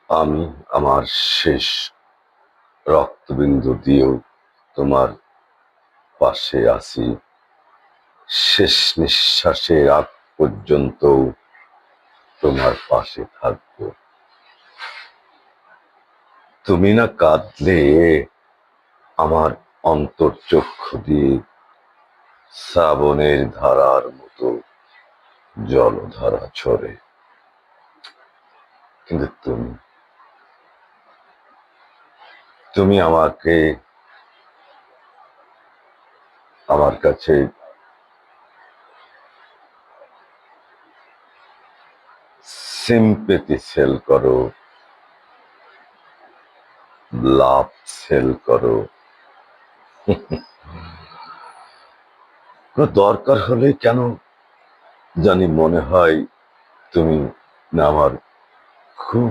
আমি আমার শেষ রক্তবিন্দু দিয়েও তোমার পাশে আছি, শেষ নিঃশ্বাসের আগ পর্যন্তও তোমার পাশে থাকবো। তুমি না কাঁদলে আমার অন্তর্চক্ষু দিয়ে শ্রাবণের ধারার মতো জলধারা ঝরে, কিন্তু তুমি তুমি আমাকে আমার কাছে সিম্পেথি সেল করো, লাভ সেল করো। কোনো দরকার হলে কেন জানি মনে হয় তুমি না আমার খুব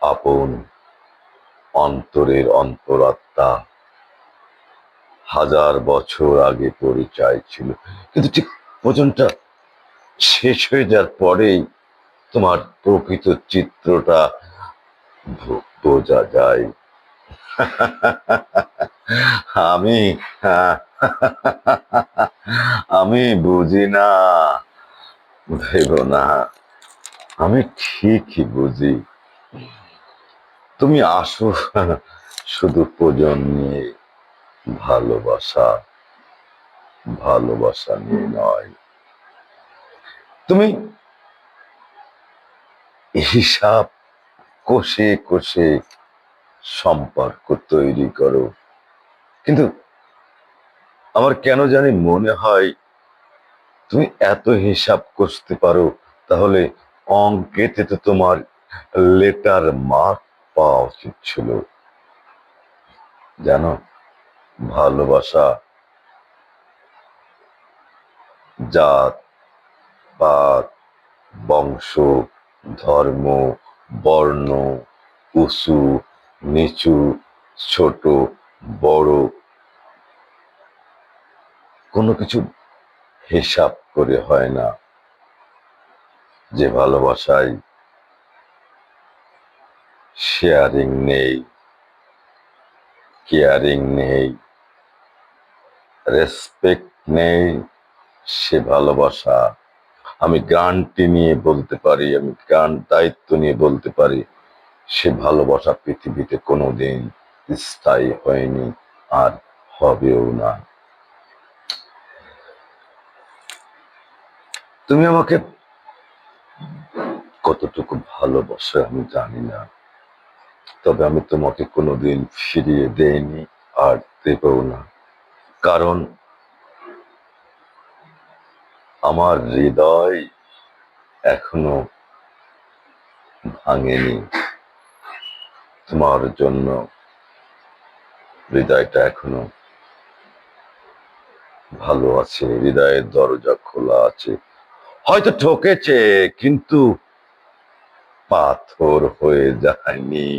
আপন, অন্তরের অন্তরাত্মা। হাজার বছর আগে পরিচয় ছিল, কিন্তু ঠিক ভোজনটা শেষ হয়ে যাওয়ার পরেই তোমার প্রকৃত চিত্রটা বোঝা যায়। আমি আমি বুঝি না, ভেবো না, আমি ঠিকই বুঝি। তুমি আসো শুধু প্রয়োজন নিয়ে, ভালোবাসা ভালোবাসা নিয়ে নয়। তুমি হিসাব কষে কষে সম্পর্ক তৈরি করো, কিন্তু আমার কেন জানি মনে হয় তুমি এত হিসাব কষতে পারো, তাহলে অঙ্কেতে তো তোমার লেটার মার্ক পাওয়া উচিত ছিল। জানো, ভালোবাসা জাত পাত, বংশ, ধর্ম, বর্ণ, উঁচু নিচু, ছোট বড়, কোনো কিছু হিসাব করে হয় না। যে ভালোবাসায় শেয়ারিং নেই, কেয়ারিং নেই, রেসপেক্ট নেই, সে ভালোবাসা, আমি গ্যারান্টি নিয়ে বলতে পারি, আমি দায়িত্ব নিয়ে বলতে পারি, সে ভালোবাসা পৃথিবীতে কোনোদিন স্থায়ী হয়নি, আর হবেও না। তুমি আমাকে কতটুকু ভালোবাসো আমি জানি না, তবে আমি তোমাকে কোনোদিন ফিরিয়ে দেইনি, আর দেবও না। কারণ আমার হৃদয় এখনো ভাঙেনি। তোমার জন্য হৃদয়টা এখনো ভালো আছে, হৃদয়ের দরজা খোলা আছে। হয়তো ঠকেছে, কিন্তু পাথর হয়ে যায়নি।